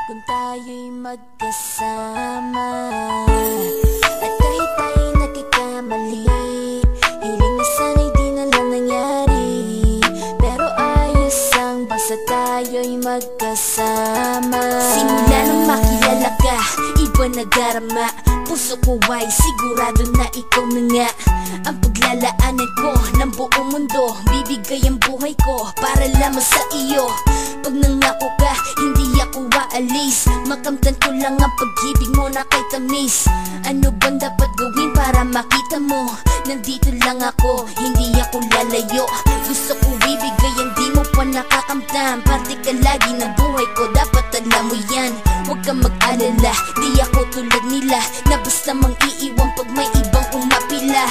kung tayo'y magkasama. At kahit tayo'y nagkakamali, hiling na sana'y di na lang nangyari. Pero ayos ang basta tayo'y magkasama. Simula nang makilala ka, iba nagarama. Puso ko ay sigurado na ikaw na nga ang paglalaanan ko ng buong mundo. Bibigay ang buhay ko para lamang sa iyo. Pag nangako ka, hindi ako aalis. Makamtan ko lang ang pag-ibig mo na kay tamis. Ano bang dapat gawin para makita mo? Nandito lang ako, hindi ako lalayo. Gusto ko ibigay ang di mo pa nakakamtam. Parte ka lagi ng buhay ko, dapat alam mo yan. Huwag kang mag-alala, di ako tulad nila na basta mang iiwan pag may ibang umapila.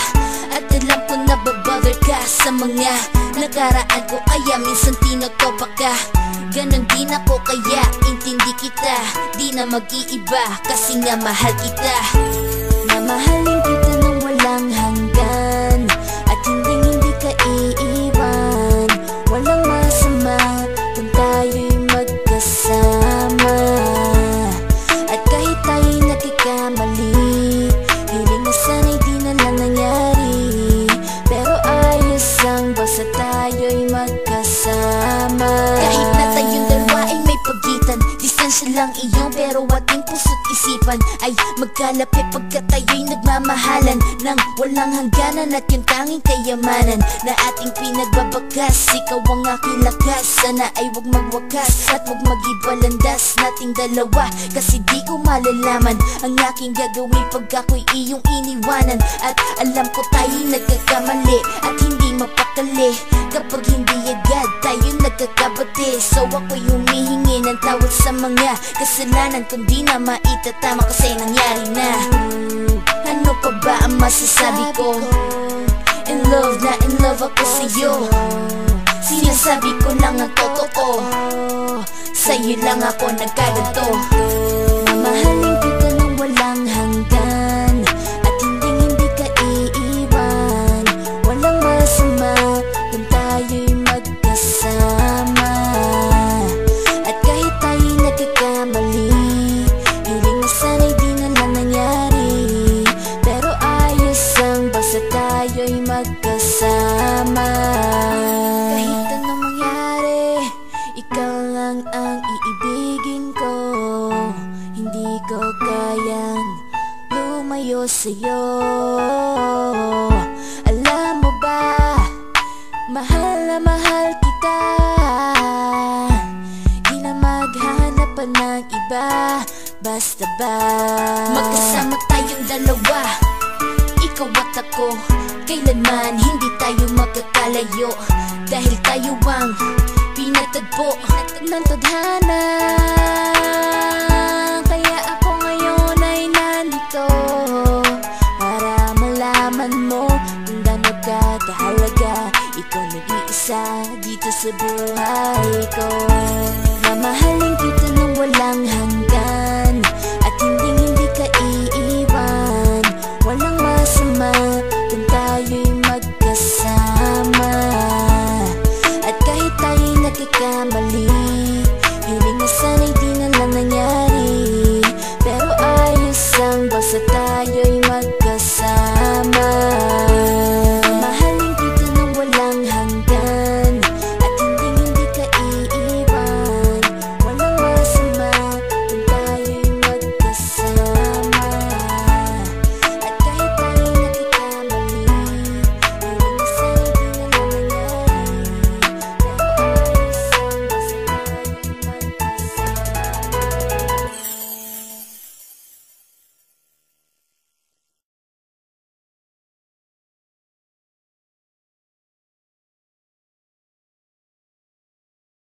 At alam ko na babother ka sa mga nakaraan ko, kaya minsan tinotopa ka. Ganon din ako kaya intindi kita. Di na mag-iiba kasi nga mahal kita. Mamahalin kita nang walang hanggan, at hindi ka iiwan. Walang masama kung tayo'y magkasama. At kahit tayo'y nagkakamali, hiling na sana'y di na lang nangyari. Pero ayos ang basta tayo'y magkasama. Kahit na tayong dalawa ay may pagitan, distansya lang iyon pero ating puso't isipan ay magkalapit pagkat tayo'y nagmamahalan ng walang hangganan. At yung tanging kayamanan na ating pinagbabakas, ikaw ang aking lakas. Sana ay wag magwakas at wag mag-ibalandas nating dalawa, kasi di ko malalaman ang aking gagawin pag ako'y iyong iniwanan. At alam ko tayo'y nagkakamali at hindi mapakali kapag hindi agad tayo nagkakabati. So ako'y humihingi ng tawad sa mga kasalanan kung di na maitatama kasi nangyari na. Ano pa ba ang masasabi ko? In love na in love ako sa'yo. Sinasabi ko lang ang totoo, sa'yo lang ako nagkaganto. Mamahalin kita nang walang hanggan, at hindi ka iiwan. Walang masama kung tayo'y magkasama. At kahit tayo'y nagkakamali, hiling na sana'y di na lang nangyari. Pero ayos ang basta tayo'y magkasama. Kahit anong mangyari, ikaw lang ang iibigin ko. Hindi ko kayang lumayo sa'yo. Alam mo ba, mahal na mahal kita. Di na maghahanap pa ng iba. Basta ba magkasama tayong dalawa, ikaw at ako, kailanman hindi tayo magkakalayo. Dahil tayo ang pinatagpo ng tadhana. Kaya ako ngayon ay nandito para malaman mo kung gaano ka kahalaga. Ikaw nag-iisa dito sa buhay ko.